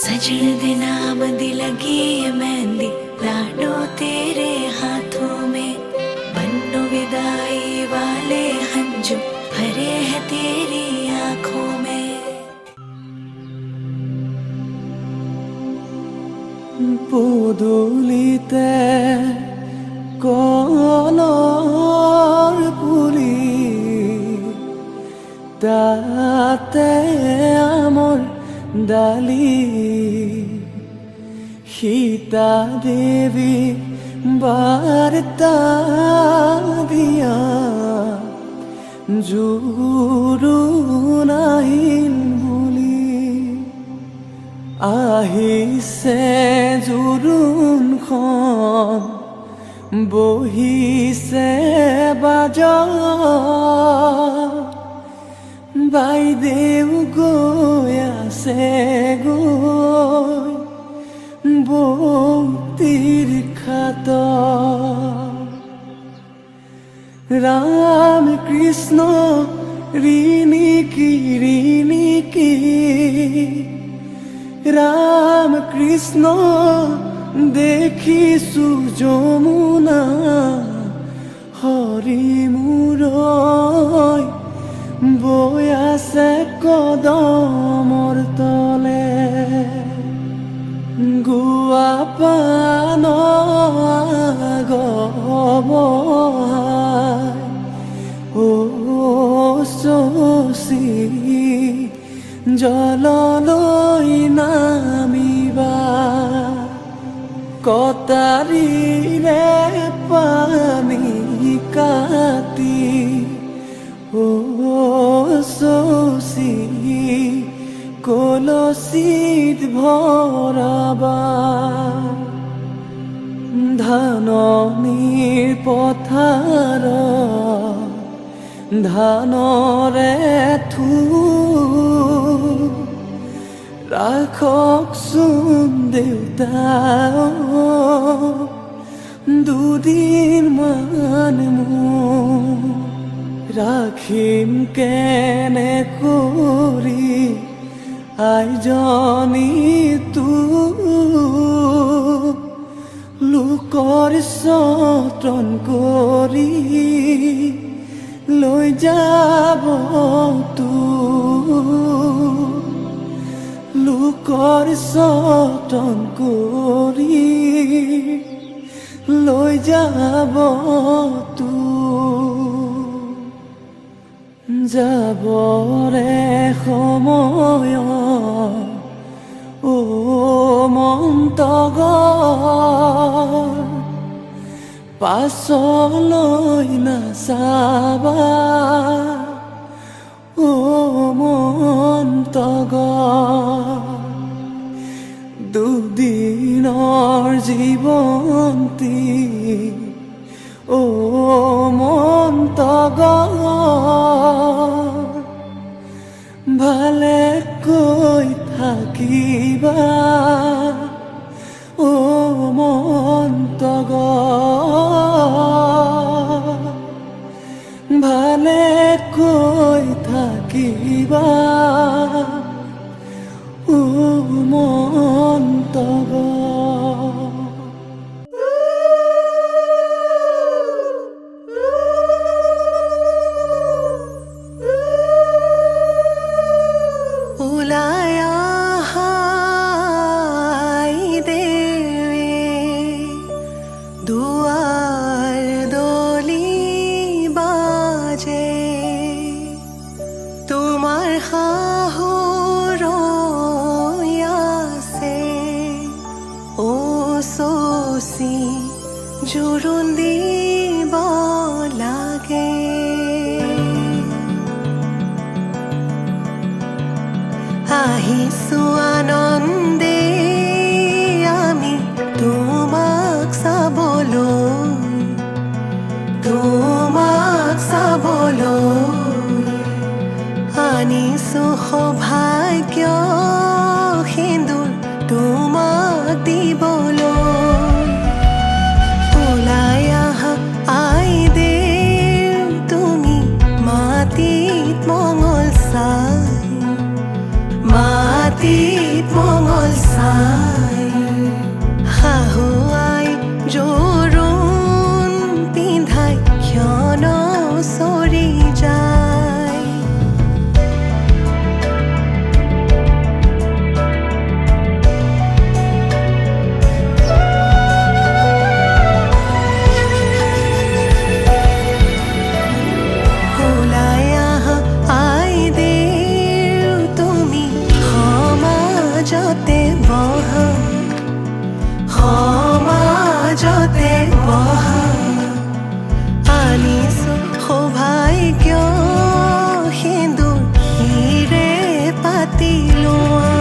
सजन दे नाम दी लगी है मेहंदी, लाडो तेरे हाथों में। बन्नो विदाई वाले हंजू भरे हैं तेरी आंखों में। পুদুলিতে কলৰ পুলি, তাতে আমৰ ডালি। সীতা দেৱী বাৰ্তা দিয়া জোৰোণ আহিল বুলি। আহিছে জোৰোণখন, বহিছে বাজত। বাইদেউ গৈ আছে গৈ বৌতিৰ খাতত। ৰাম কৃষ্ণ ৰিণিকি ৰিণিকি, ৰাম কৃষ্ণ দেখিছো যমুনা। হৰি মূৰৈ বৈ আছে কদমৰ তলে। গুৱা পান গবহাই ও শশী জললৈ নামিবা। কটাৰীৰে পানী কাটি ও শশী কলচীত ভৰাবা। ধাননিৰ পথাৰত ধানৰে থোপ, ৰাখকচোন দেউতা দুদিনমান মোক। ৰাখিম কেনে কৰি আইজনী তোক, লোকৰ যতন কৰি লৈ যাব তোক। লোকৰ যতন কৰি লৈ যাব তোক। যাবৰে সময়ত ও মন্তগৰ, পাছলৈ নাচাবা ও মন্তগৰ। দুদিনৰ জীৱন্তী ও মন্তগৰ, ভালে কৈ থাকিবা ও মন্তগৰ। ভালে কৈ থাকিবা ও মন্তগৰ। দুয়াৰ দলি বাজে, তোমাৰ শাহুৰ আছে ও শশী জোৰোণ দিব লাগে। আহিছো আনন্দে আমি তোমাক চাবলৈ, তোমাক চাবলৈ। আনিছো সৌভাগ্য সিন্দুৰ তোমাক দিবলৈ। ওলাই আহা আইদেউ তুমি মাটিত মঙল চাই, মাটিত মঙল চাই। আই হাহুৱাই জোৰোণ পিন্ধাই ক্ষণ চৰি যায় ওলাই আহা আই দেও তুমি সমাজতে বহা সমাজতে বহা আনিছো সৌভাগ্য সিন্দুৰে পাতি লোৱা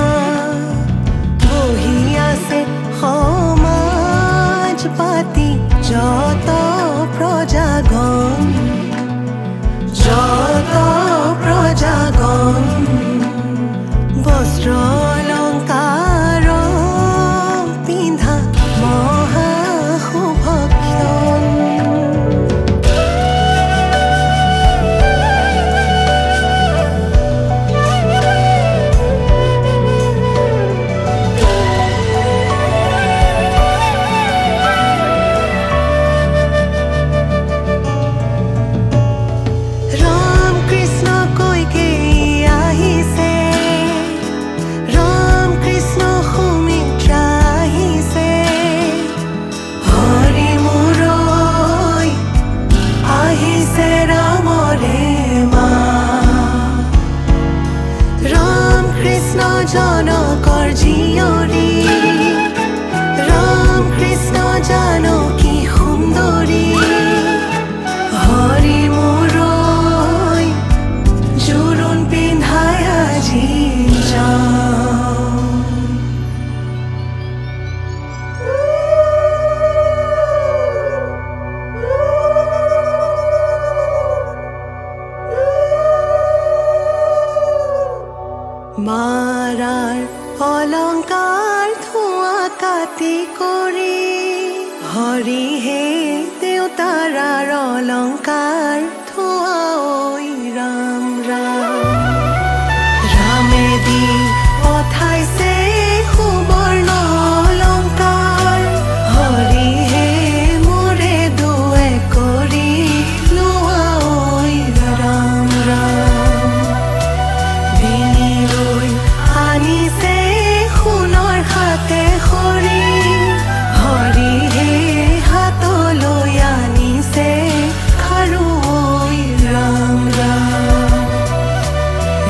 বহি আছে সমাজ পাতি যত প্ৰজাগণ যত প্ৰজাগণ বস্ত্ৰ অলংকাৰ পিন্ধা মহা শুভক্ষণ ৰাম কৃষ্ণ কৈকে আহিছে ৰাম কৃষ্ণ সুমিত্ৰা আহিছে হৰি মুৰৈ আহিছে ৰামৰে মা ৰাম কৃষ্ণ জনকৰ জীয়ৰী ৰাম কৃষ্ণ জানকী সুন্দৰী হৰি মুৰৈ জোৰোণ পিন্ধাই আজি যাওঁ মাৰাৰ অলংকাৰ ধোঁৱা কাটি কৰি হৰিহে দেউতাৰাৰ অলংকাৰ ধোঁৱা ঐ ৰাম ৰাম ৰামে দি পঠাইছে সুবৰ্ণ অলংকাৰ হৰিহে মোৰে দুৱে কৰি লোৱা ঐ ৰাম ৰাম ডিঙিলৈ আনিছে সোণৰ হাতে খৰি হৰিহে হাতলৈ আনিছে খাৰু ঐ ৰাম ৰাম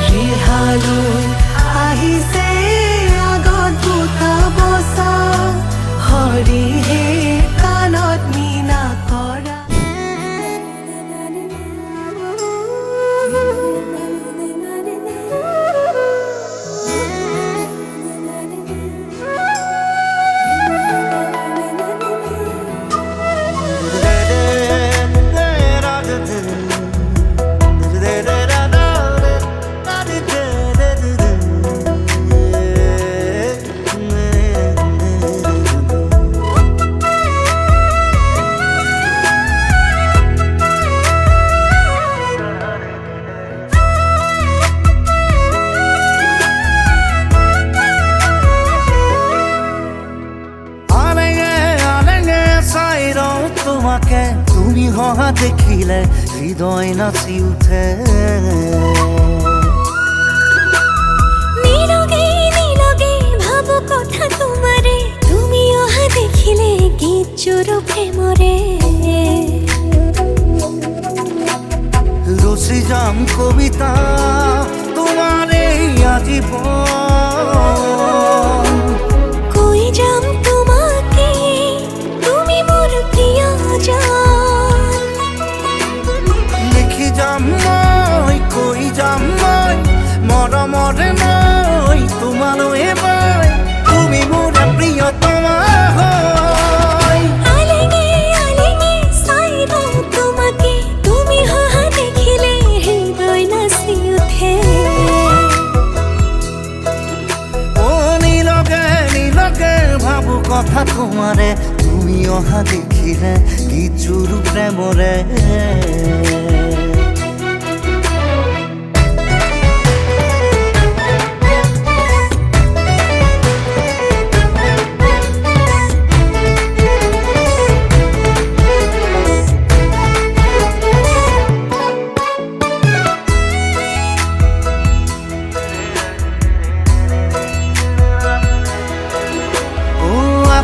ৰিহালৈ আহিছে আগত দুটা বচা হৰিহে কাণত মীনা কৰা তোমাকে তুমি হহা দেখিলে হৃদয় নাচি উঠে নীলগে নীলগে ভাবো কথা তোমারে তুমি অহা দেখিলে গীত জোৰো প্ৰেমৰে ৰচি যাম কবিতা তোমাৰে আজীবন কৈ যাম তোমাকে তুমি মোৰ প্ৰিয়জন লিখি যাম মই কৈ যাম মই মৰমৰে মই তোমালৈ মই তুমি মোৰ প্ৰিয়তমা হয় আলেগে আলেগে চাই ৰওঁ তোমাকে তুমি অহা দেখিলে হৃদয় নাচি উঠে ও নীলগে নীলগে ভাবো কথা তোমারে তুমি অহা দেখিলে কি জোৰো প্ৰেমৰে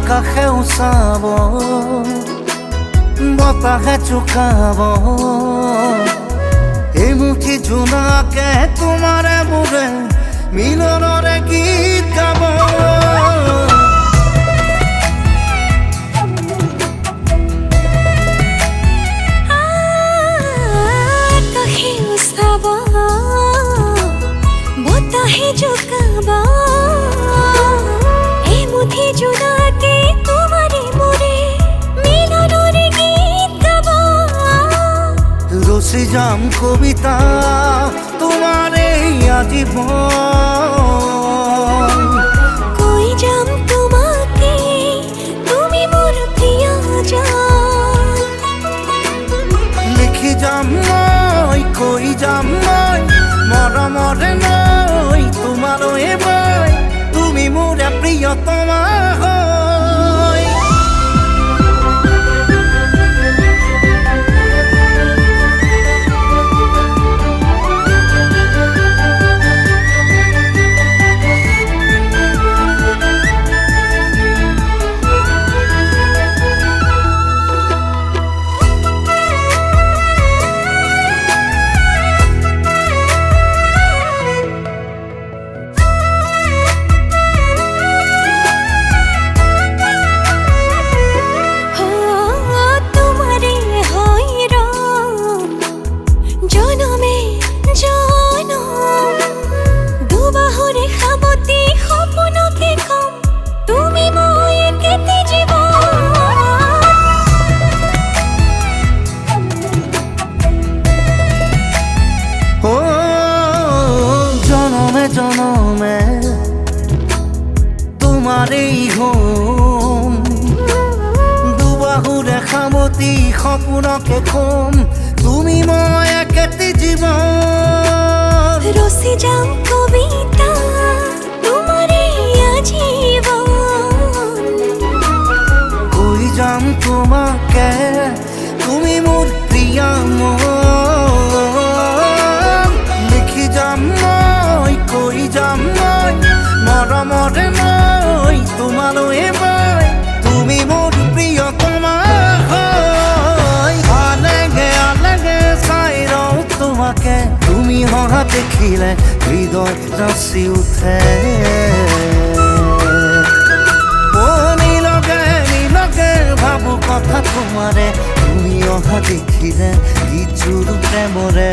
আকাশেও চাব বতাহে চুকাব এই মুঠি জোনাকে তোমাৰে মোৰে মিলনৰে গীত গাব বতাহে চুকাব এই মুঠি জোনাকে তোমাৰে মোৰে মিলনৰে গীত গাব ৰচি যাম কবিতা তোমাৰে আজীবন কৈ যাম তোমাকে তুমি মোৰ প্ৰিয়জন লিখি যাম মই কৈ যাম মই মৰমৰে নৈ তোমালৈ মই তুমি মোৰ প্ৰিয়তমা হয় জনমে তোমাৰেই হম দুবাহুৰে সামতি সপোনকে কম তুমি মই একেটি জীৱন ৰচি যাম কবিতা তোমাৰে আজীবন কৈ যাম তোমাকে তুমি মোৰ প্ৰিয় মন লিখি যাম মই কৈ যাম মই মৰমৰে মই তোমালৈ মই তুমি মোৰ প্ৰিয়তমা হয় আলেগে চাই ৰওঁ তোমাকে তুমি হহা দেখিলে হৃদয় ৰচি উঠে নীলকে ভাবো কথা তোমাৰে তুমি অহা দেখিলে গীতযোৰ প্ৰেমৰে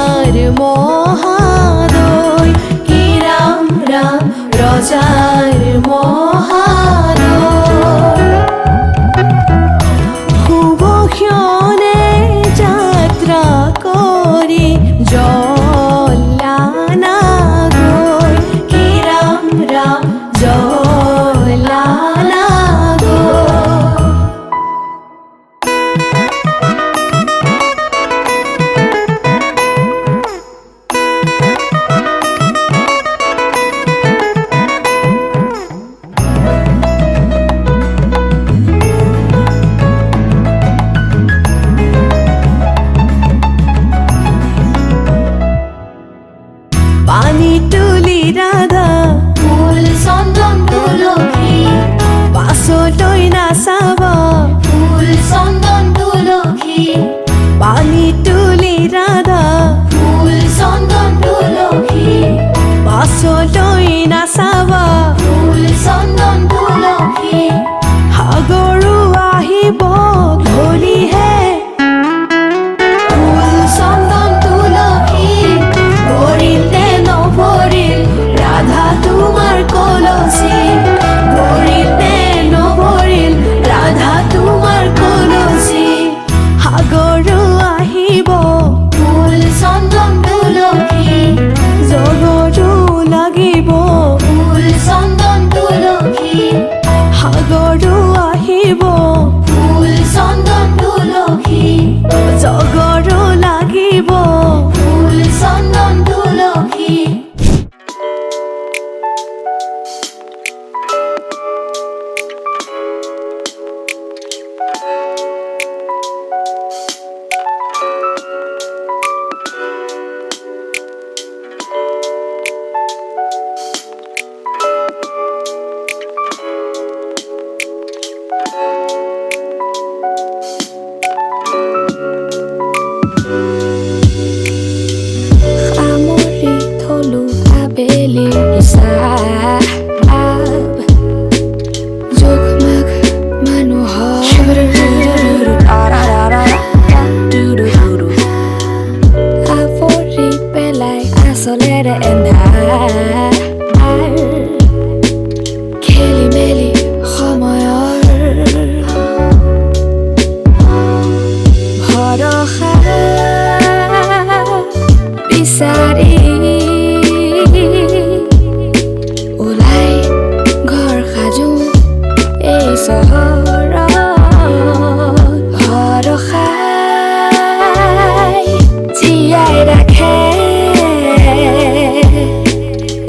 রজার মহাদয় কি রাম রাম রজার মহাদয় শুভ ক্ষণে যাত্রা করি জল্লানা গৈ কি রাম রাম জল্লানা গৈ পানি তুলি রাধা ফুল চন্দন তুলসী পাছলৈ নাচাব ফুল চন্দন তুলসী পানি তুলি ৰাধা ফুল চন্দন তুলসী পাছলৈ নাচাব ফুল চন্দন তুলসী সাগৰো আহিব ধৰিহে ফুল চন্দন তুলসী ভৰিলে নভৰিল ৰাধা তোমাৰ কলচী ভৰিলে নভৰিল ৰাধা তোমাৰ কলচী সাগৰো আহিব ফুল চন্দন তুলসী জগৰো লাগিব ফুল চন্দন তুলসী সাগৰো আহিব ফুল চন্দন তুলসী জগৰো লাগিব ফুল চন্দন তুলসী সামৰি থলো আবেলি হিচাপ জোখমাখ মানুহৰ আৱৰি পেলাই আচলেৰে এন্ধাৰ খেলি মেলি সময়ৰ ভৰসা বিচাৰি ওলাই ঘৰ সাজো এই চহৰত ভৰসাই জীয়াই ৰাখে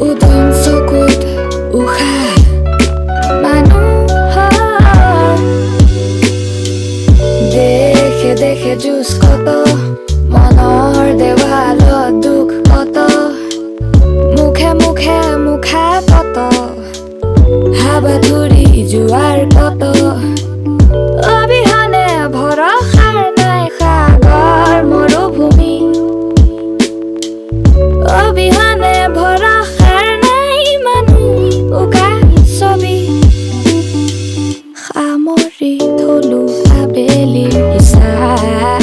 উদম চকুত উশাহ মানুহৰ দেখে দেখে যুঁজ কত মনৰ দেৱালত দুখ কত মুখে মুখে মুখা কত হাবাথুৰি জোৱাৰ কত অবিহনে ভৰসাৰ নাই সাগৰ মৰুভূমি অবিহনে ভৰসাৰ নাই মানুহ উকা ছবি সামৰি থলো আবেলি হিচাপ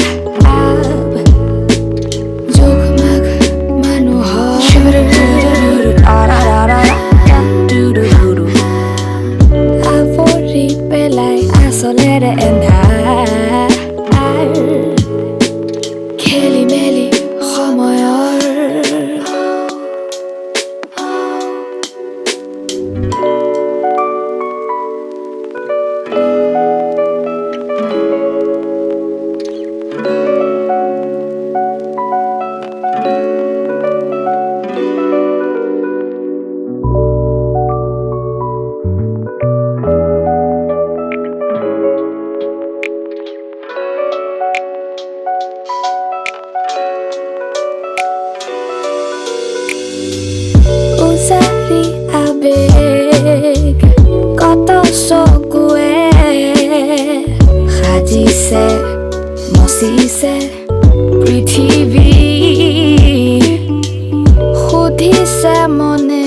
জোখমাখ মানুহৰ আৱৰি পেলাই আচলেৰে এন্ধাৰ খেলি মেলি সময়ৰ উজাৰি আবেগ কত চকুৱে সাজিছে মচিছে পৃথিৱী সুধিছে মনে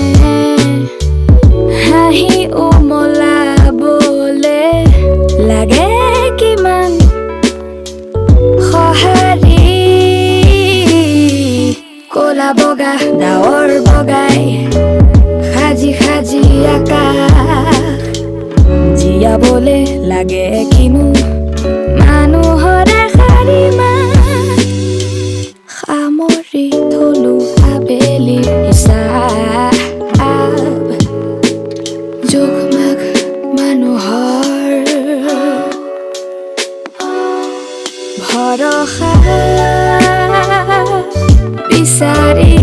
হাঁহি উমলাবলে লাগে কিমান সঁহাৰি ক'লা বগা ডাৱৰ বগাই সাজি সাজি আকাশ জীয়াবলে লাগে কিনো মানুহৰে শাৰীমা সামৰি থলো আবেলি হিচাপ জোখমাখ মানুহৰ ভৰসা বিচাৰি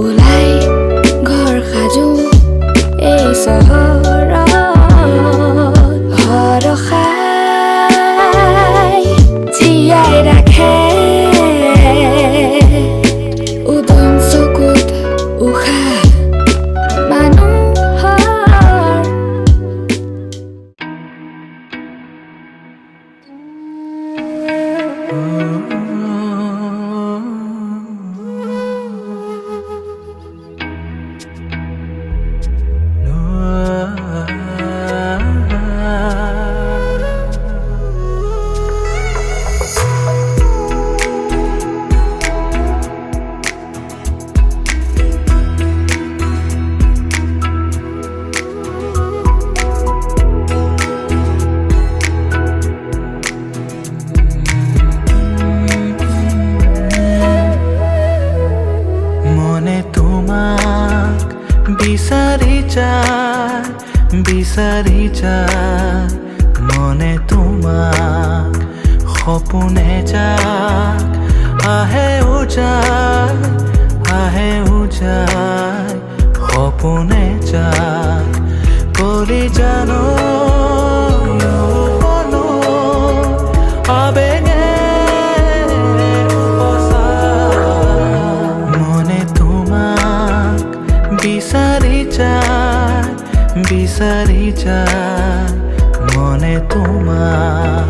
ওলাই ঘৰ সাজো এই চহৰত ভৰসাই জীয়াই ৰাখে উদম চকুত উশাহ মানুহৰ বিচাৰি যায় মনে তোমাক সপোনে যাক আহে উজায় সপোনে যাক কৰি জানো আবেগে মনে তোমাক বিচাৰি যায় মনে তোমাক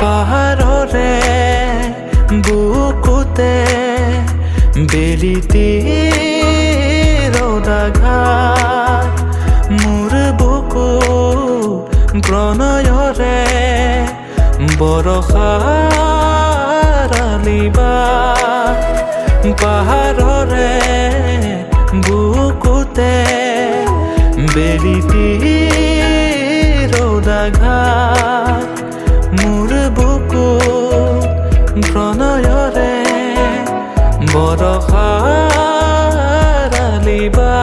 পাহাৰৰে বুকুতে বেলিতি ৰ'দাঘাট মোৰ বুকু প্ৰণয়ৰে বৰষাৰ আলিবা পাহাৰৰে বুকুতে বেলিতি ৰ'দাঘাট মোৰ বুকু প্ৰণয়ৰে বৰষাৰ আলিবা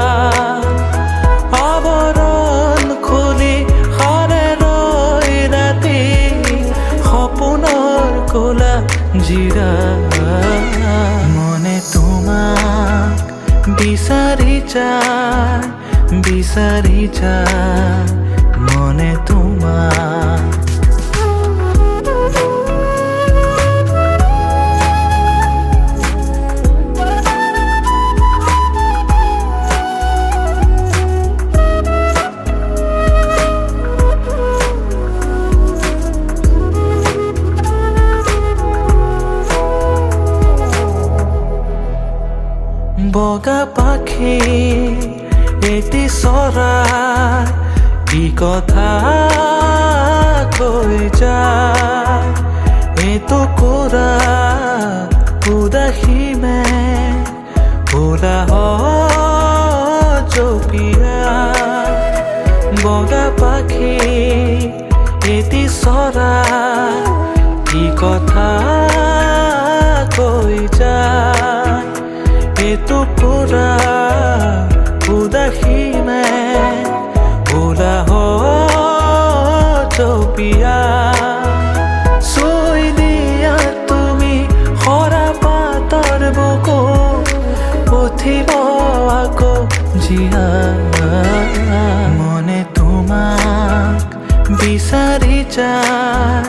আৱৰণ খুলি সাৰে ৰৈ ৰাতি সপোনৰ কোলা জিৰা মনে তোমাক বিচাৰি যায় মনে তোমাক বগা পাখি এটি চৰাই কি কথা কৈ যায় এইটো কৰা উদাসীমে উলাহ জপিয়া বগা পাখি এটি চৰাই কি কথা কৈ যায় এইটো কৰা উদাসীমে উলাহ জপিয়া চুই দিয়া তুমি সৰা পাতৰ বুকু উঠিব আকৌ জিয়া মনে তোমাক বিচাৰি যায়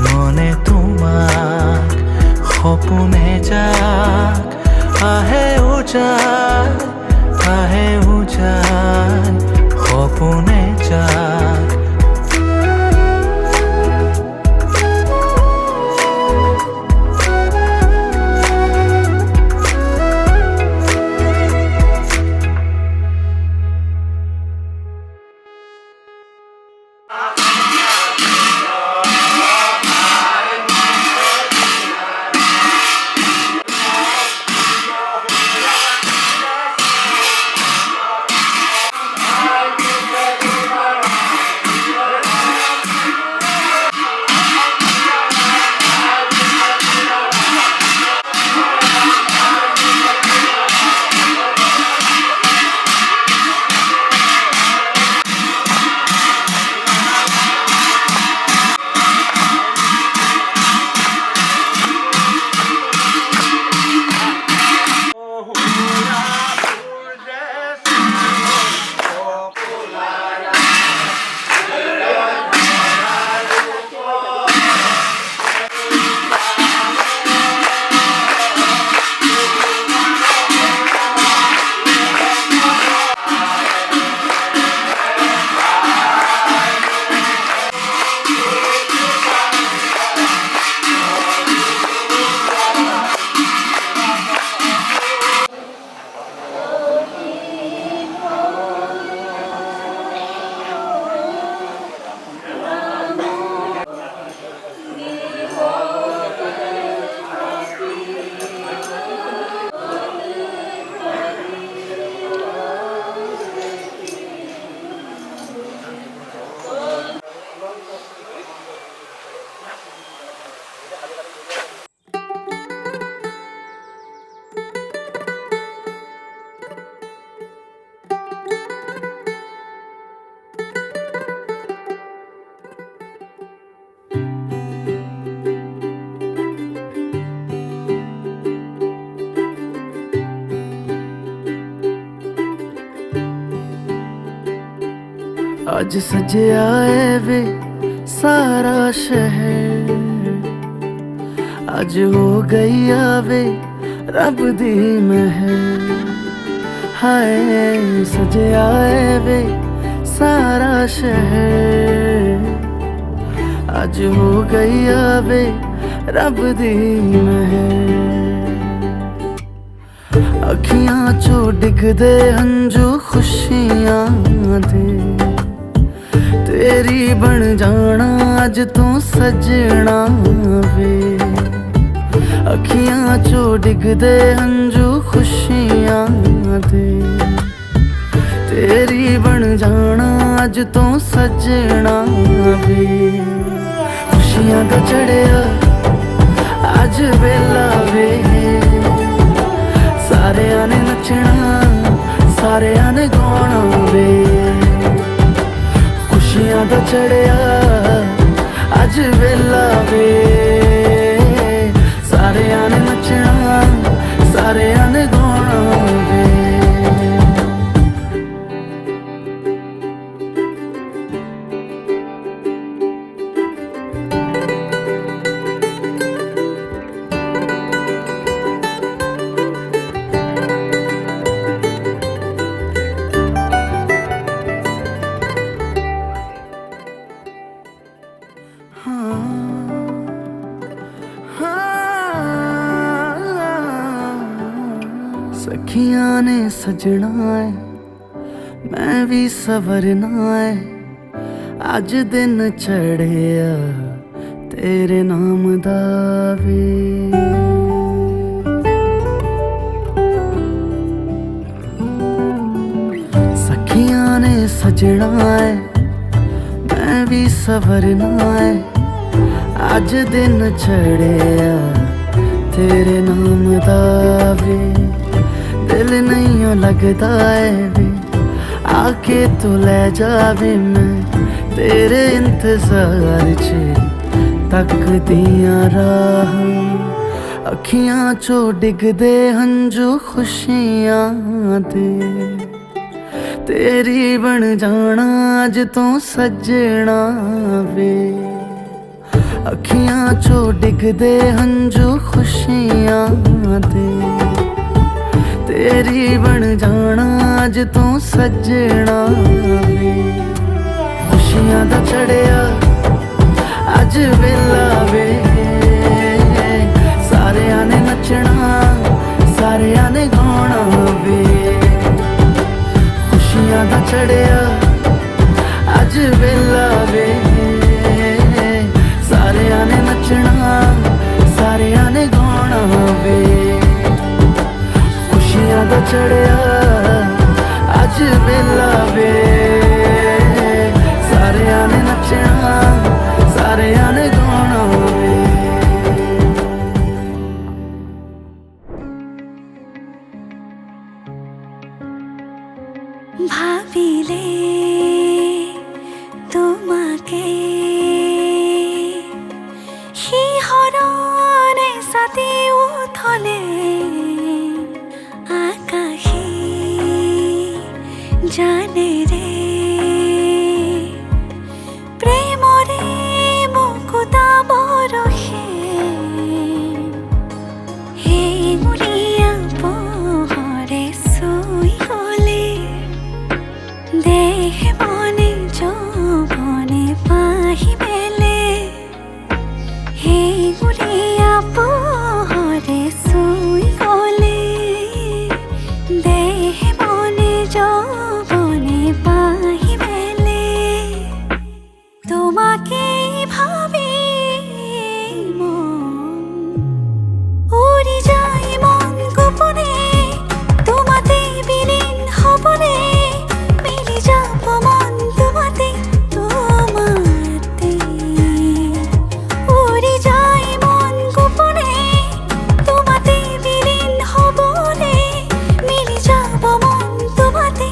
মনে তোমাক সপোনে যাক আহে চায় আহে উজান সপোনে চায় आज सजया है वे सारा शहर आज हो गई आवे रब दी महर हाय सजया है वे सारा शहर आज हो गई आवे रब दी महर अखियां चो डिगदे हंजू खुशियां दे तेरी बन जाना अज तू सजना वे अखियां चो डिगदे हंजू खुशियां दे तेरी बन जाना अज तू सजना वे खुशियां दा चढ़िया अज वेला वे सारेयां ने नचना सारेयां ने गाना वे खुशियां दा चढ़िया अज वेला वे सारेयां ने नचना सारेयां ने गाना वे सखियां ने सजना है मैं भी सवरना है अज दिन चढ़िया तेरे नाम दा वे सखियां ने सजना है मैं भी सवरना है अज दिन चढ़िया तेरे नाम दा वे दिल नहीं लगता है वे आके तू ले जावे मैं तेरे इंतजार च तक दिया राह अखियां चो डिगदे हंजू खुशियां दे तेरी बन जाना अज तू सजना वे अखियां चो डिगदे हंजू खुशियां दे तेरी बन जाना अज तू सजना वे खुशियां दा चढ़िया अज वेला वे सारियां ने नचना सारियां ने गाना वे खुशियां दा चढ़िया अज वेला वे सारियां ने नचना सारियां ने गाना वे खुशियां दा चढ़िया अज वेला वे सारियां ने नचना सारियां ने गाना वे ভাবিলে তোমাকে শিহৰণে ছাতি উঠলে আকাশে জানে ৰে প্ৰেমৰে মুকুতা বৰষে সেই মুৰিয়া পোহৰে চুই গলে দেহ মনে যৌবনে পাহি মেলে সেই মুৰিয়া পোহৰে চুই গলে দেহ মনে যৌবনে পাহি মেলে তোমাকে ভাবি মন উৰি যায় মন গোপনে তোমাতে বিলীন হবনে মিলি যাব মন তোমাতে তোমাতে উৰি যায় মন গোপনে তোমাতে বিলীন হবনে মিলি যাব মন তোমাতে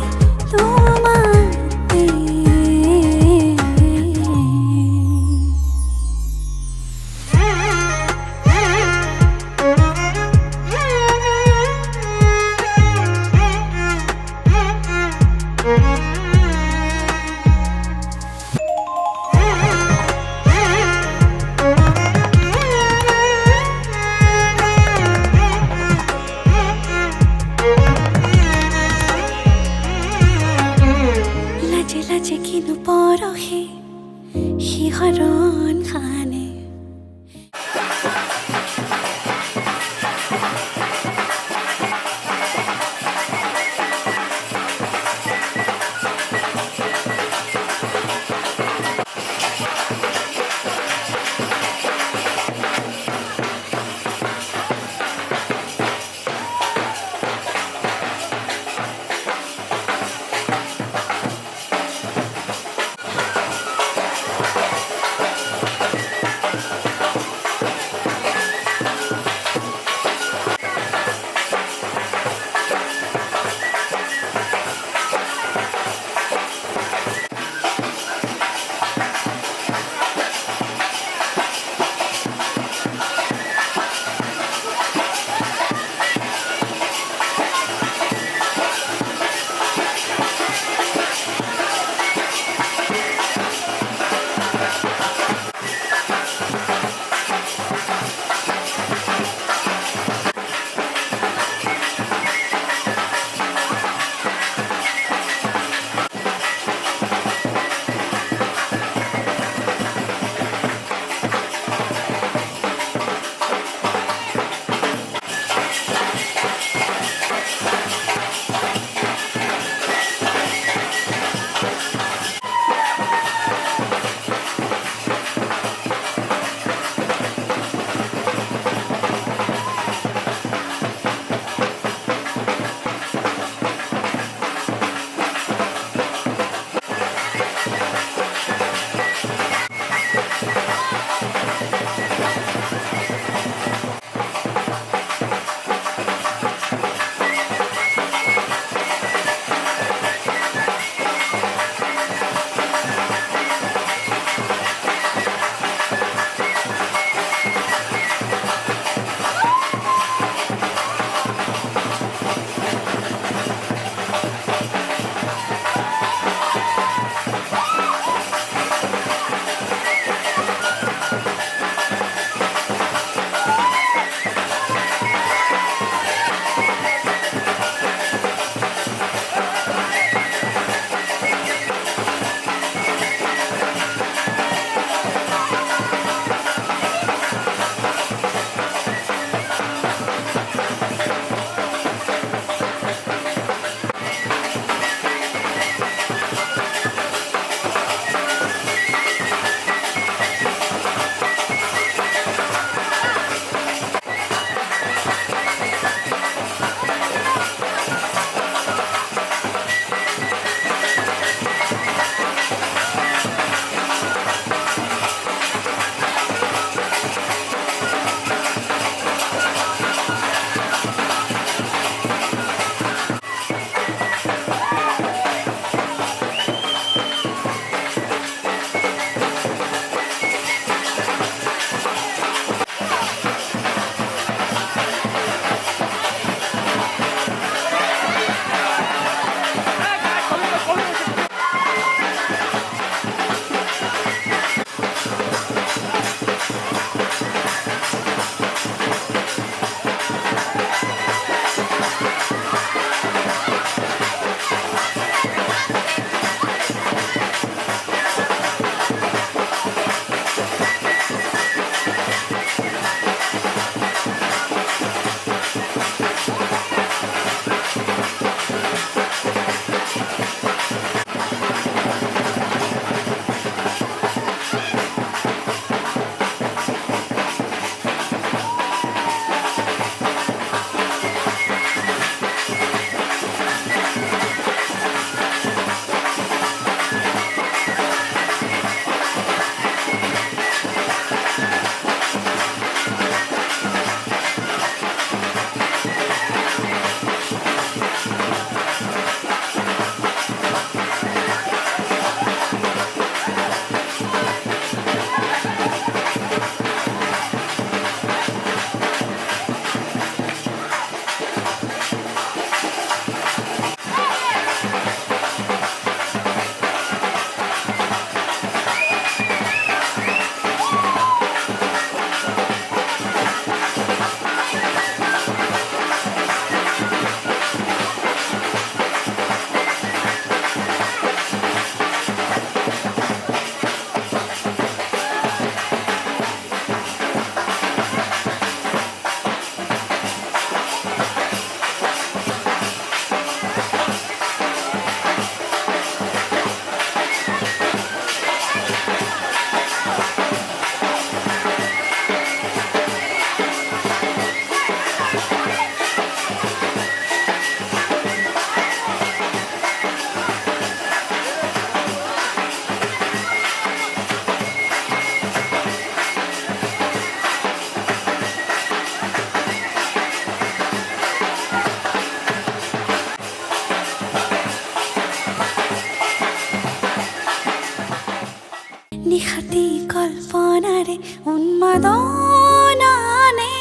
নিশাতি কল্পনাৰে উন্মাদনানে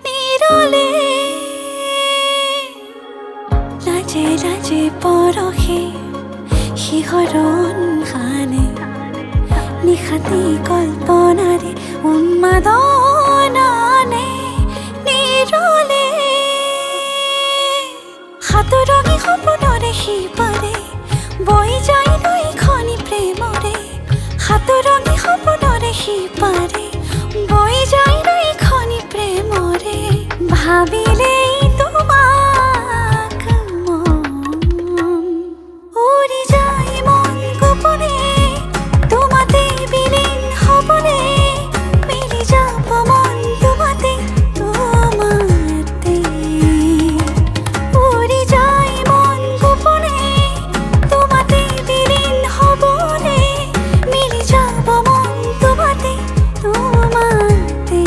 নিৰলে লাজে লাজে পৰখে শিহৰণ হানে নিশাতি কল্পনাৰে উন্মাদনানে নিৰলে সাতৰঙী সপোনৰে সিপাৰে বৈ যায় নৈখনি প্ৰেমৰে সাতৰঙী সপোনৰে সিপাৰে বৈ যায় নৈখনি প্ৰেমৰে ভাবিলেই তোমাক মন উৰি যায় মন গোপনে তোমাতে বিলীন হ'বনে মিলি যাব মন তোমাতে তোমাতে উৰি যায় মন গোপনে তোমাতে বিলীন হ'বনে মিলি যাব মন তোমাতে তোমাতে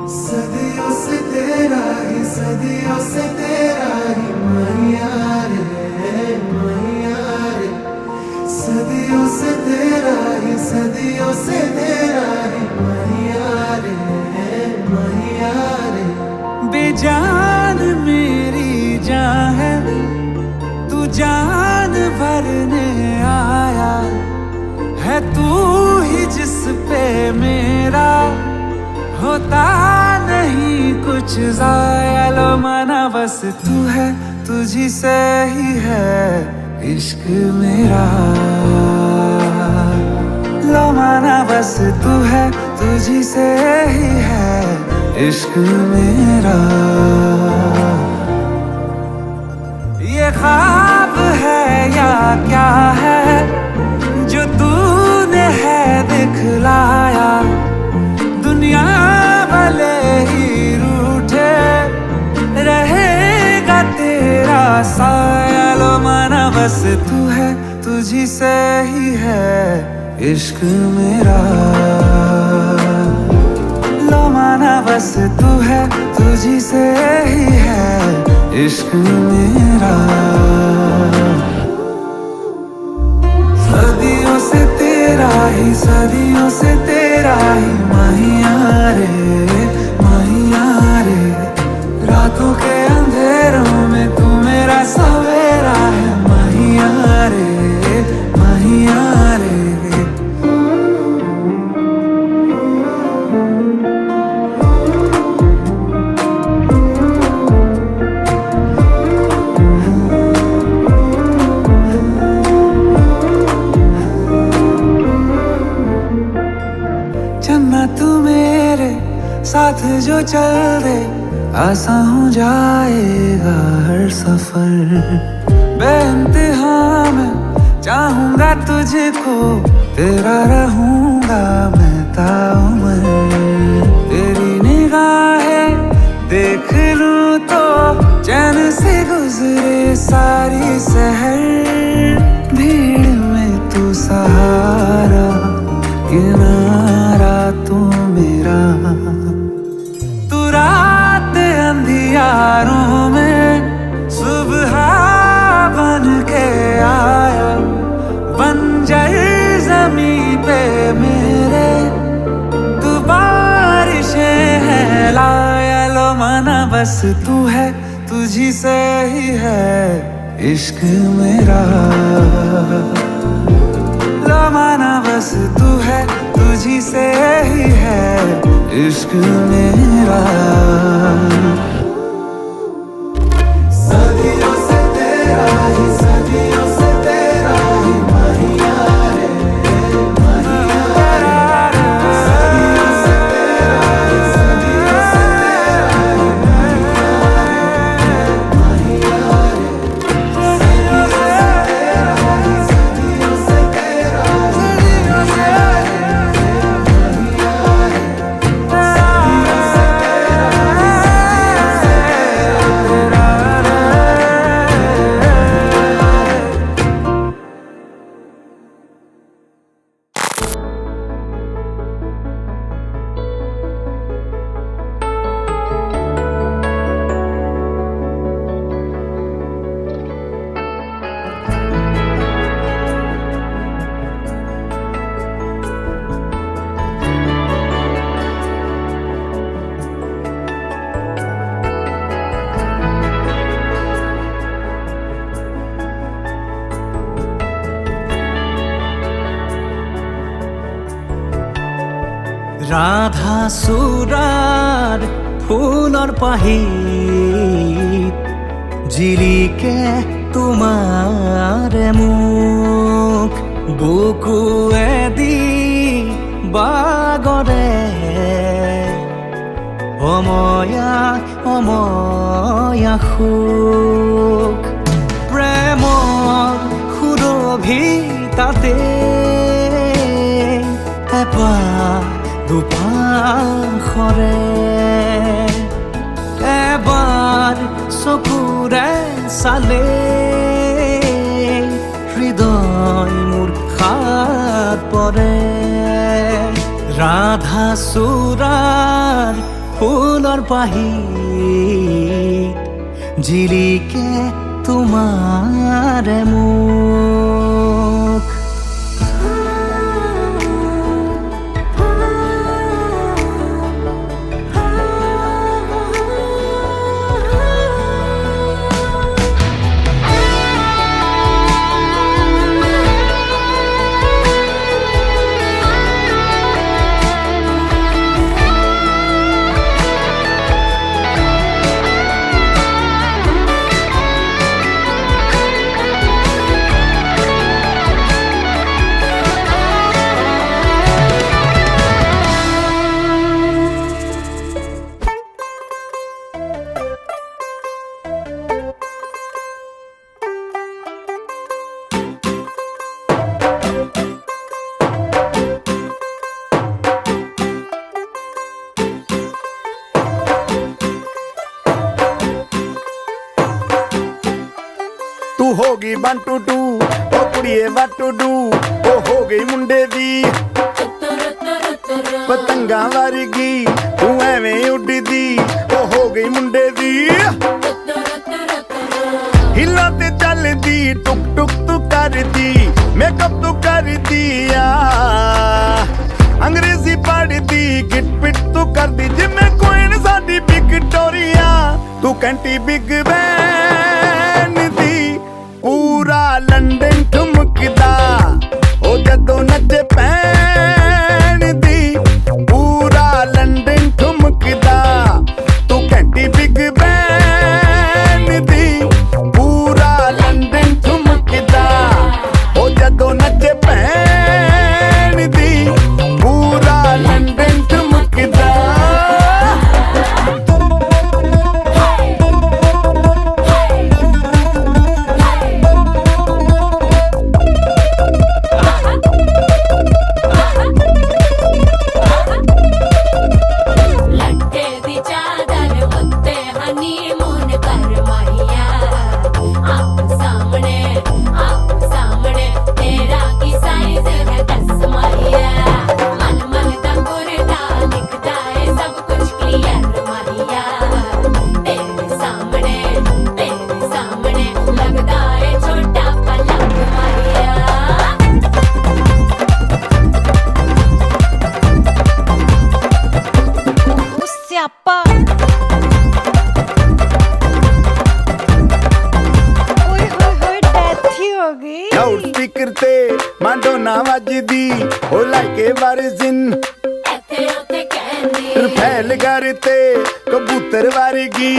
सदियों से तेरा ही मैया रे सदियों से तेरा ही मैया रे बेजान मेरी जान है तू जान भरने आया है तू ही जिस पे मेरा होता नहीं कुछ ज़ाया लो माना बस तू है तुझी से ही है इश्क मेरा लो माना बस तू है तुझी से ही है इश्क मेरा ये ख्वाब है या क्या है जो तूने है दिखलाया दुनिया भले ही रूठे रहेगा तेरा साया लो माना बस तू है तुझी से ही है इश्क मेरा लो माना बस तू है तुझी से ही है इश्क मेरा सदियों से तेरा ही मैया रे रातों के अंधेरों में तू मेरा सवेरा है मैया रे चन्ना तू मेरे साथ जो चल दे आसान हो जाएगा हर सफर बेइंतहा मैं चाहूंगा तुझको तेरा रहूंगा मैं ताउमर तेरी निगाहें देख लूं तो चैन से गुजरे सारी शहर भीड़ में तू सहारा किनारा तू मेरा तू रात अंधियारों में सुबह बन के आया बंजर ज़मीं पे मेरे तू बारिशें हैं लाया लो माना बस तू है तुझी से ही है इश्क मेरा लो माना बस तू है तुझी से ही है इश्क मेरा सदियों से तेरा ही सदियों से तेरा ही माहिया रे माहिया रे सदियों से तेरा ही सदियों से तेरा ही माहिया रे सदियों से तेरा ही सदियों से तेरा सदियों से রাধা সুরার ফুলর পাহিত জিলিকে তোমার মুখ বুকুয়ে দি বাগরে অময়া অময়া সুখ প্ৰেমৰ সুৰভি তাতে এপাহ দুপাখৰে এবাৰ চকুৰে চালে হৃদয় মোৰ খাত পৰে ৰাধা চূড়াৰ ফুলৰ পাহিত জিলিকে তোমাৰ মুখ तू हो गई 1 2 2 ओ कुड़िए what to do ओ हो गई मुंडे दी पतंगा वर्गी तू एवें उड़दी ओ हो गई मुंडे दी हिला ते चलदी टुक टुक तू करदी मेकअप तू करदी अंग्रेजी पढ़दी गिट पिट तू करदी जिमें क्वीन साडी विक्टोरिया तू कैंटी बिग बैन दी पूरा लंदन ठुमकदा ओ जदों नचे पैन दी पूरा लंदन ठुमकदा तू घंटी बिग बैन दी पूरा लंदन ठुमकदा ओ जदों नचे पैन दी पूरा लंदन ठुमकदा ਲਾਊਡ ਸਪੀਕਰ ਤੇ ਮਾਡੋਨਾ ਵੱਜਦੀ ਉਹ ਲਾਈਕੇ ਵਰਜ਼ਨ ਇੱਥੇ ਉੱਥੇ ਕਹਿ फैल करते कबूतर वर्गी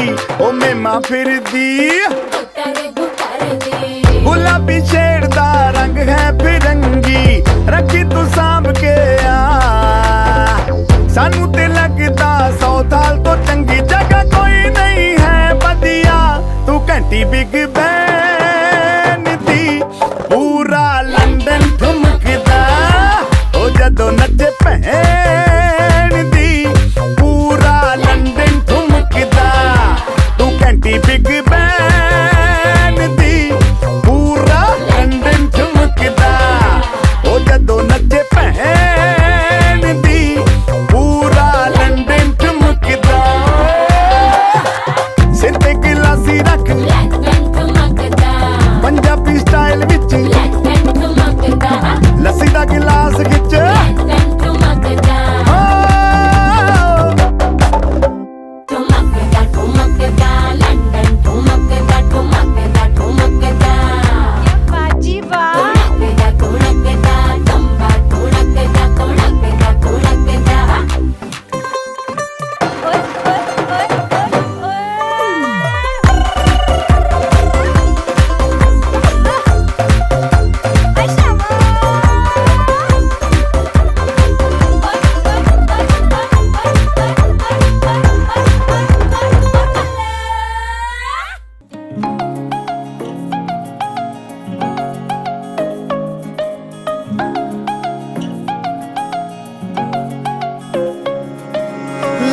ओ मेमा फिरदी गुलाबी शेर दा रंग है फिरंगी रखी तू सांभ के सानू ते लगदा 100 साल तो चंगी जगह कोई नहीं है बदिया तू घंटी बिग बैन दी पूरा लंदन ठुमकदा ओ जदों नचे भैन दी पूरा लंदन ठुमकदा तू घंटी बिग बैन दी पूरा लंदन ठुमकदा ओ जदों नचे भैन दी पूरा लंदन ठुमकदा सिर ते गिलासी रख पंजाबी स्टाइल विच लस्सी दा गिलास खिच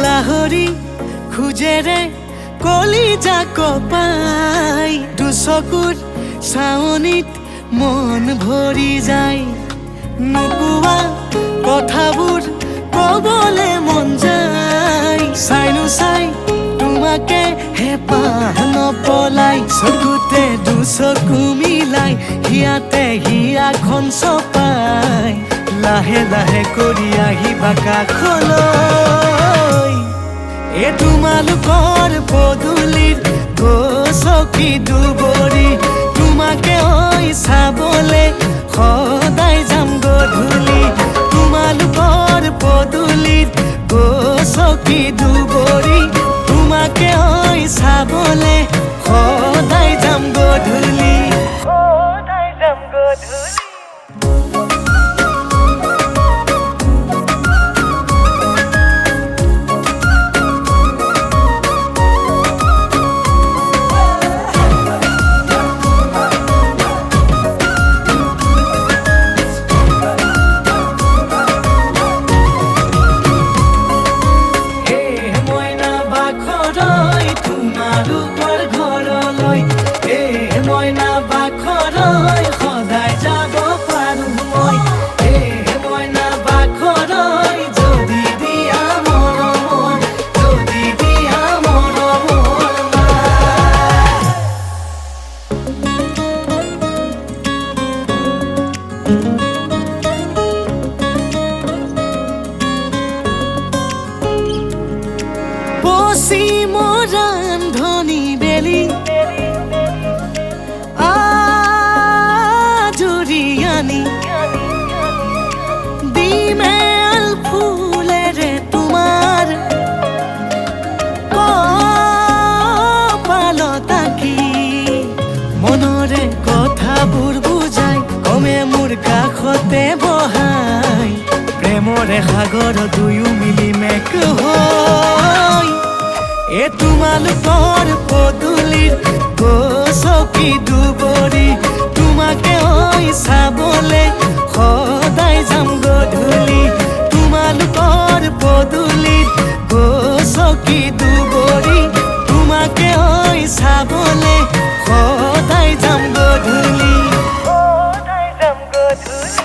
লাহৰি খুজেৰে কলিজা কপাই দুচকুৰ চাৱনিত মন ভৰি যায় নোকোৱা কথাবোৰ কবলে মন যায় চাইনো চাই তোমাকে হেঁপাহ নপলাই চকুতে দুচকু মিলাই হিয়াতে হিয়াখন চপাই লাহে লাহে কৰি আহিবা কাষলৈ এ তোমালোকৰ পদূলিৰ গছকি দুবৰি তোমাকে ঐ চাবলে সদায় যাম গধূলি তোমালোকৰ পদূলিৰ গছকি দুবৰি তোমাকে ঐ চাবলে সদায় যাম গধূলি সদায় যাম গধূলি ৰান্ধনি বেলি আজুৰিয়ানি দিমেল ফুলেৰে তোমাৰ কপাল তাকি মনৰে কথাবোৰ বুজাই কমে মোৰ কাষতে বহাই প্ৰেমৰে সাগৰ দুয়ো মিলি মেক হৈ এ তোমালোকৰ পদূলিৰ গছকি দুবৰি তোমাকে ঐ চাবলে সদায় যাম গধূলি তোমালোকৰ পদূলিৰ গছকি দুবৰি তোমাকে ঐ চাবলে সদায় যাম গধূলি সদায় যাম গধূলি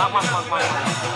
Hãy subscribe cho kênh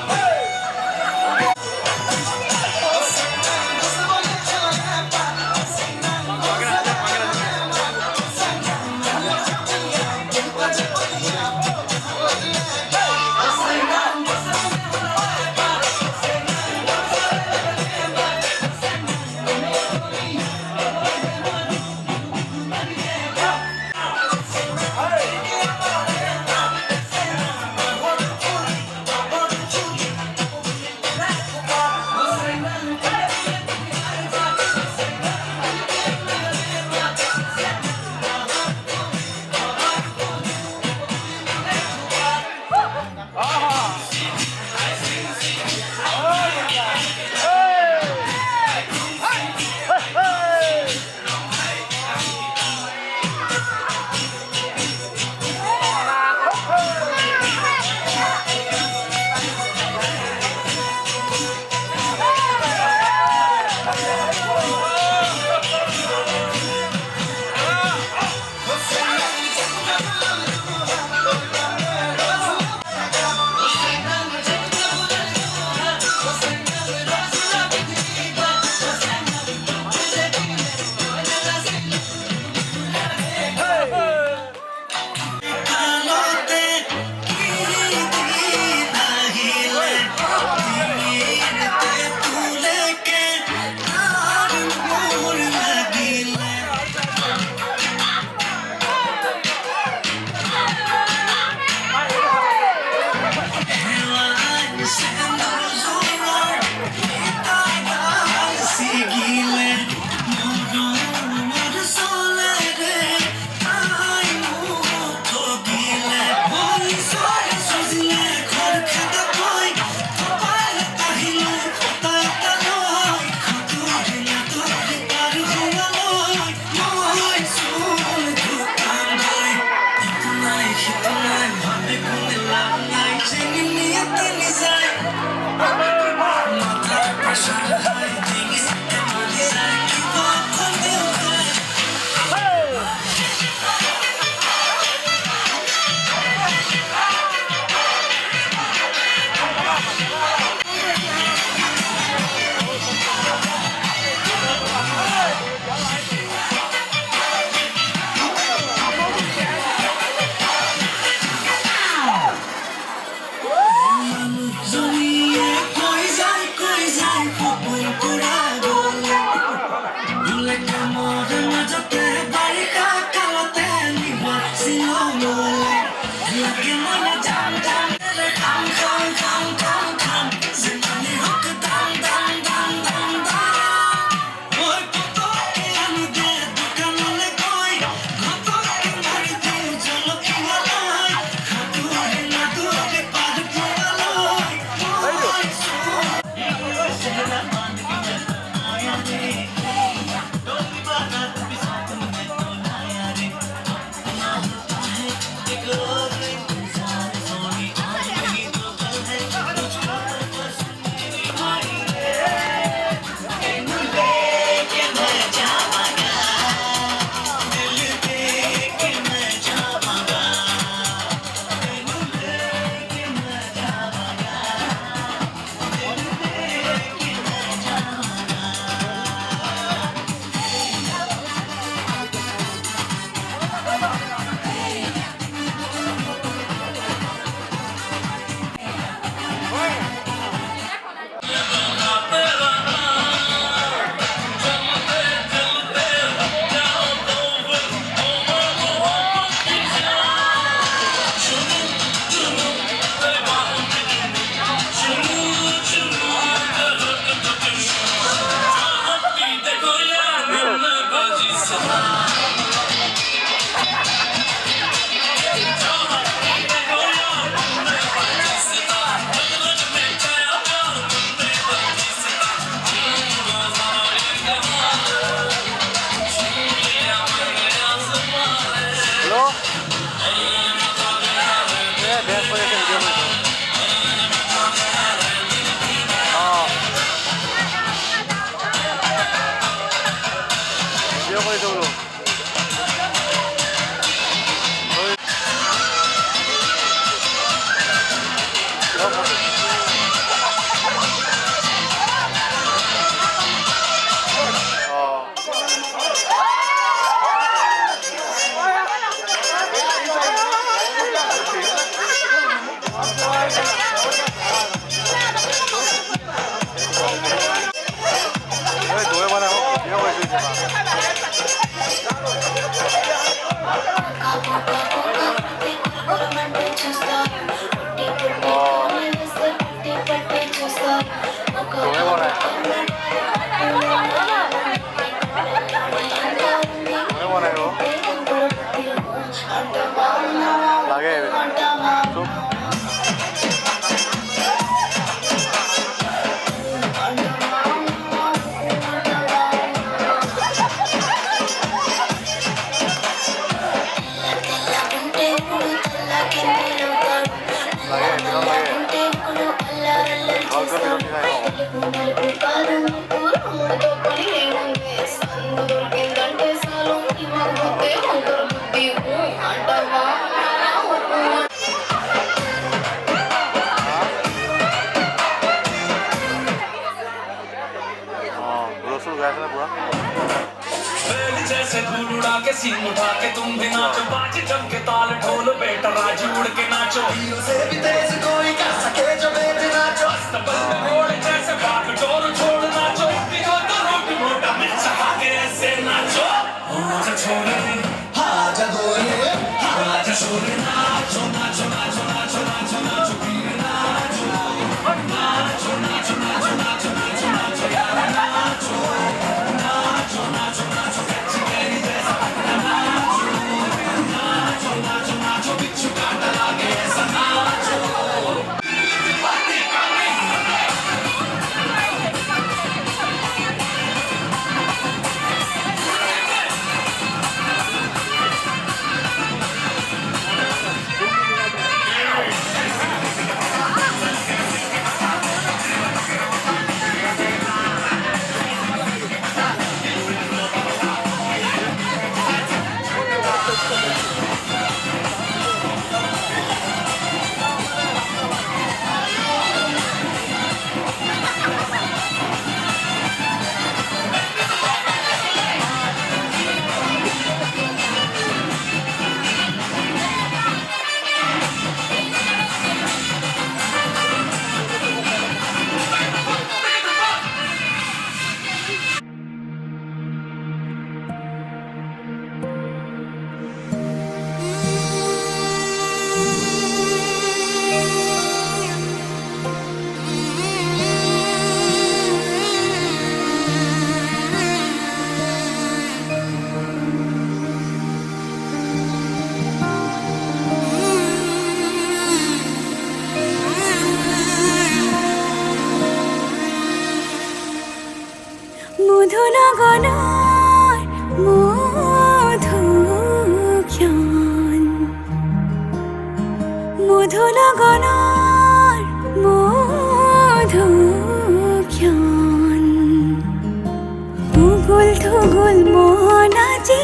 Ghiền Mì Gõ để không bỏ lỡ जैसे धूल उड़ा के सीन उठा के तुम भी नाचो बाजे जम के ताल ढोल बेटा राजी उड़ के नाचो हीरो से भी तेज कोई कर सके जो बेट नाचो अस्तबल में घोड़े जैसे भाग डोर छोड़ नाचो पियो तो रोटी मोटा मिर्च खा के ऐसे नाचो आजा छोरे आजा गोरे आजा छोरे नाचो नाचो नाचो नाचो नाचो नाचो वीर नाचो नाचो नाचो नाचो नाचो नाचो नाचो यार नाचो नाचो नाचो नाचो মধুনগনার মধুক্ষণ মধুনগনার মধুক্ষণ উগুল থুগুল মন আজি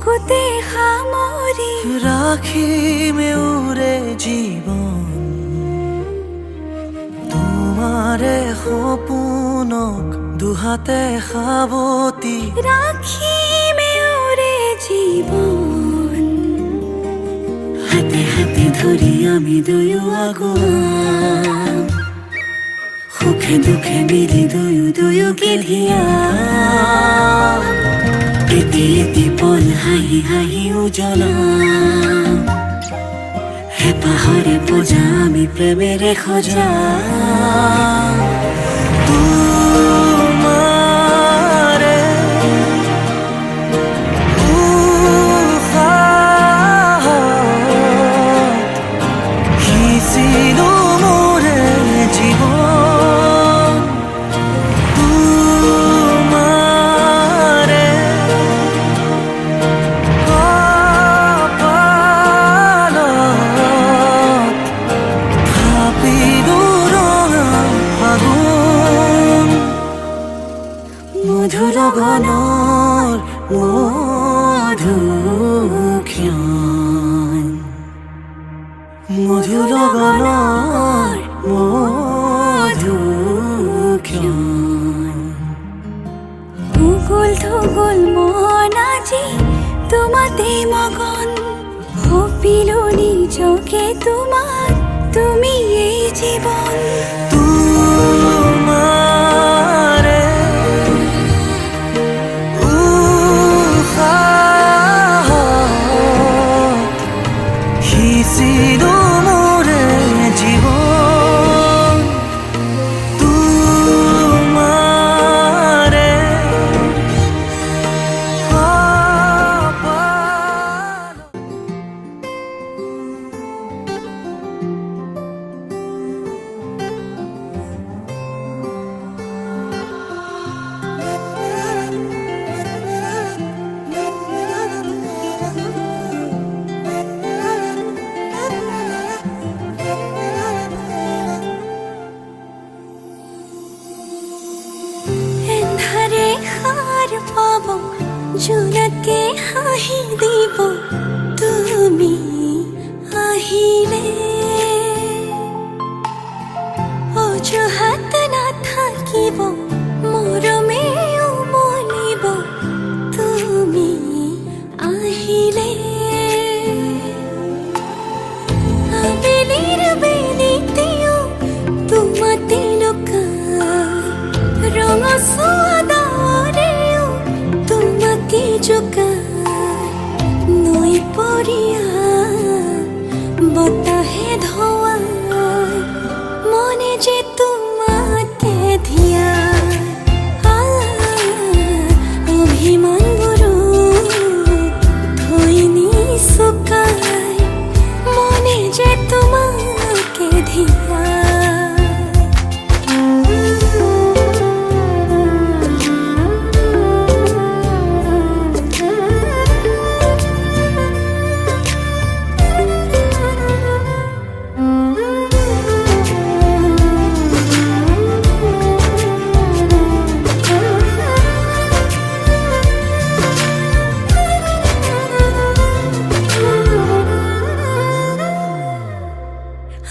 বুকুতে সামৰি ৰাখিমে উৰে জীৱন তোমাৰে সপোনক দুহাতে সাৱতি ৰাখিমে উৰে জীৱন হাতে হাতে ধৰি আমি দুয়ো আগুৱাম সুখে দুখে মিলি দুয়োকে ধিয়াম এটি এটি পল হাঁহি হাঁহি উজ্বলাম হেঁপাহৰে পূজা আমি প্ৰেমেৰে সজাম তোমাৰে উশাহত সিঁচিলো মোৰে জীৱন তোমাৰে কপালত থাপিলো ৰঙা ফাগুন মধুৰ গণৰ মধুক্ষণ মধুৰ গণৰ মধুক্ষণ উগুল থুগুল মন আজি তোমাতে মগন সপিলো নিজকে তোমাক তুমি এই জীৱন তোমাৰে উশাহত সিঁচিলো মোৰে জীৱন তোমাৰে কপালত এন্ধাৰে সাৰ পাব জোনাকে হাঁহি দিব তুমি আহিলে অজুহাত নাথাকিব মৰমে উমলিব তুমি আহিলে আবেলিৰ বেলিতেও তোমাতে লুকাই ৰঙচুৱা ডাৱৰেও তোমাকে জোকাই নৈ পৰিয়া বতাহে ধোৱাই মনে যে তোমাকে ধিয়া অভিমানবোৰো ধুই নি শুকাই মনে যে তোমাকে ধিয়া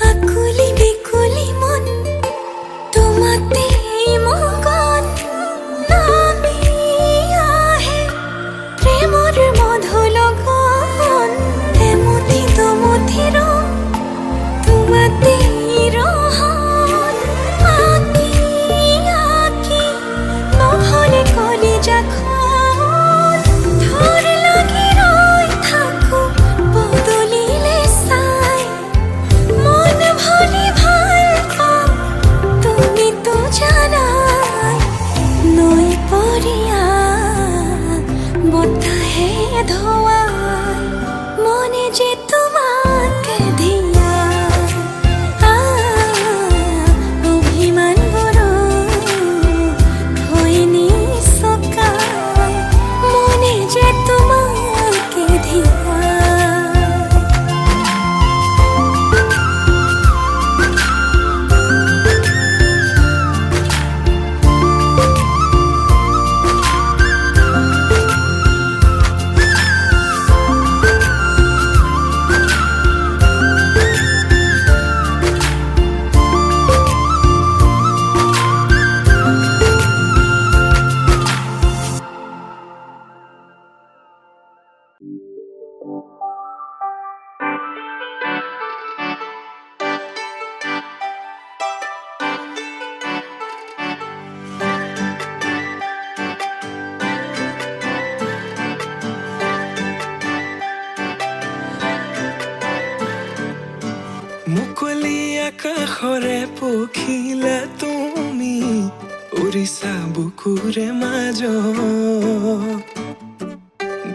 আকুলি বিকুলি মন তোমাতেই মগন নামি আহে প্ৰেমৰ মধু লগন এমুঠি দুমুঠি ৰং তোমাতেই ৰহন আঁকি আঁকি নহলে কলিজাখন ধৰ লাগি ৰৈ থাকো বদলিলে চাই মন ভৰি ভাল পাওঁ তুমিতো জানাই নৈ পৰিয়া বতাহে ধোৱাই মনে যে তোমাকে ধিয়া অভিমানবোৰো ধুই নি শুকাই মনে যে তোমাকে ধিয়া মুকলি আকাশৰে পখিলা তুমি উৰিছা বুকুৰে মাজত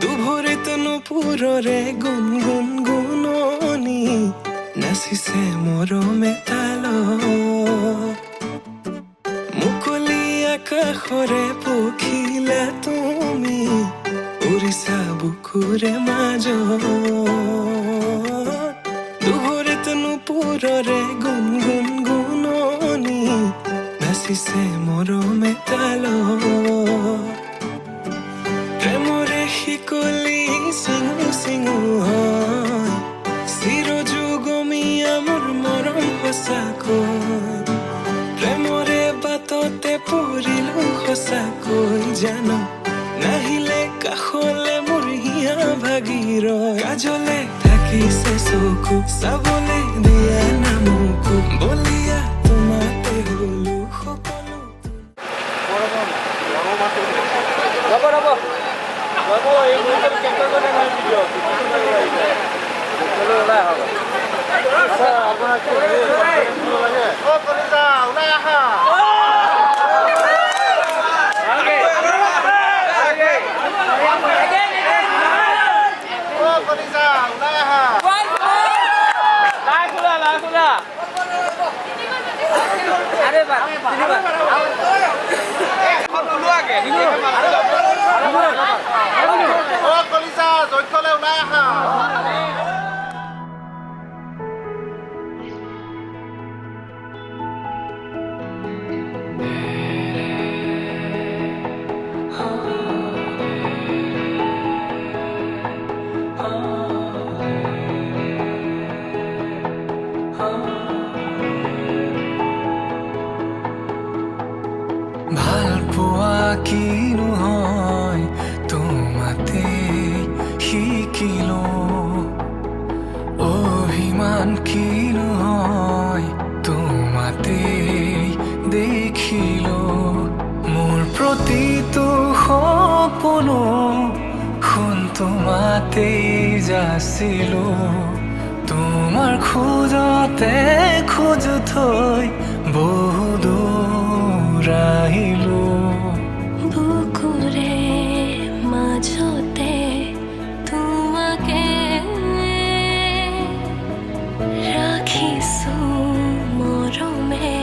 দুভৰিত নুপুৰৰে গুণ গুণ গুণনি নাচিছে মৰমে তালত মুকলি আকাশৰে পখিলা তুমি উৰিছা বুকুৰে মাজত দুভৰিত নুপুৰৰে গুণ গুণ গুণনি নাচিছে মৰমে তালত প্ৰেমৰে শিকলি চিঙু চিঙু হয় চিৰযুগমীয়া মোৰ মৰম সঁচাকৈ প্ৰেমৰে বাটতে পৰিলো সঁচাকৈ জানো নাহিলে কাষলে মোৰ হিয়া ভাগি ৰয় কাজলে থাকিছে চকু চাবলে দিয়া না মোকো বলিয়া তোমাতে হলো সকলো ভাল পোৱা কিনো হয় তোমাতে শিকিলো অভিমান কিনো হয় তোমাতে দেখিলো মোৰ প্ৰতিটো সপোনো শুন তোমাতেই যাচিলো তোমাৰ খোজতে খোজ থৈ বহু দূৰ আহিলো বুকুৰে মাজতে তোমাকে ৰাখিছো মৰমে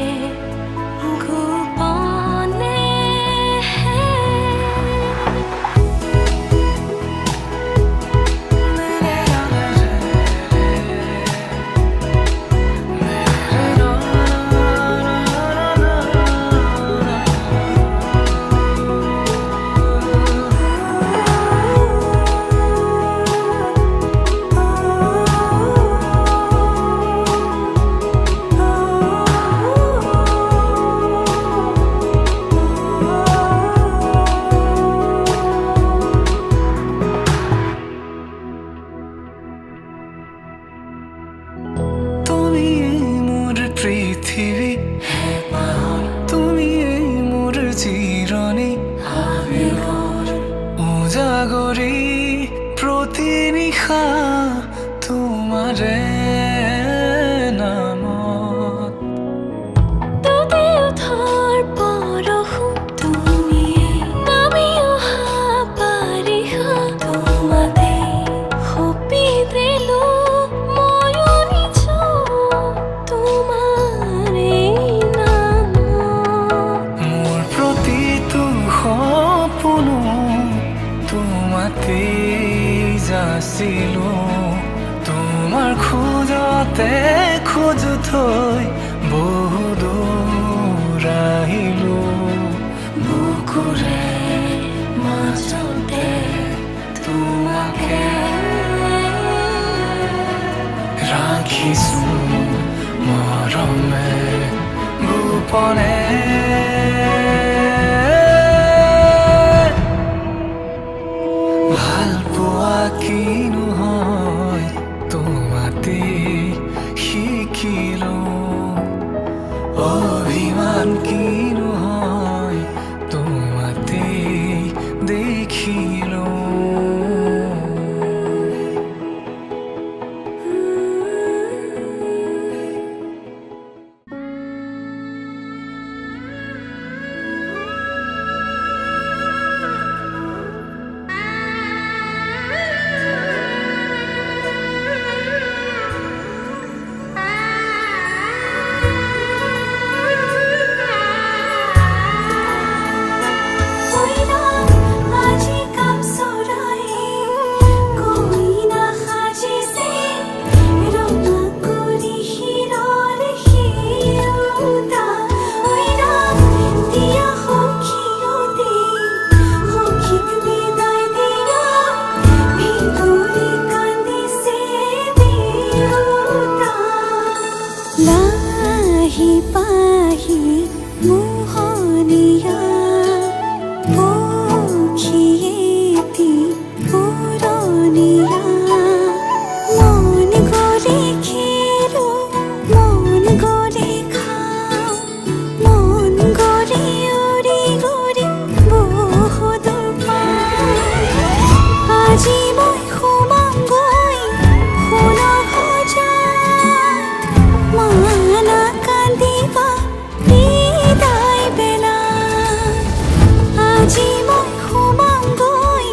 গোপনে তুমি মোৰ পৃথিৱী তুমি মোৰ চিৰণি উজাগৰি প্ৰতি নিশা তোমাৰে নামত ডুবি উঠাৰ পৰশু তুমি নামি অহা বাৰিষা তোমাতে সপি দিলো ময়ো নিজ তোমাৰে নামত মোৰ প্ৰতিটো সপোনো তোমাতেই যাচিলো তোমাৰ খোজতে খোজ থৈ বহু দূৰ আহিলো বুকুৰে মাজতে তোমাকে ৰাখিছো মৰমে গোপনে ভাল পোৱা কি আজি মই সোমামগৈ সোণৰ সজাত মানা কান্দিবা বিদায় বেলাত আজি মই সোমামগৈ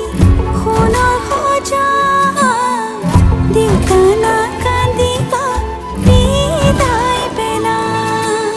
সোণৰ সজাত দেউতা নাকান্দিবা বিদায় বেলাত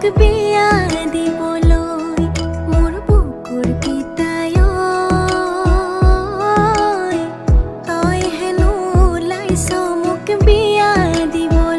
বিয়া দিবলৈ মোৰ বুকুৰ পিতায় তই হেনো ওলাইছ মোক বিয়া দিবলৈ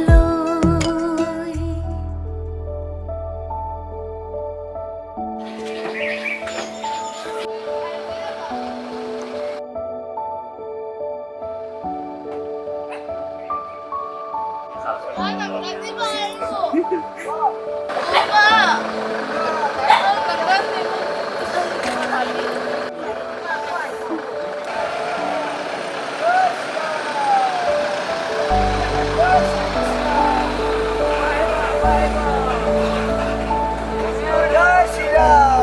জয় শ্ৰীৰাম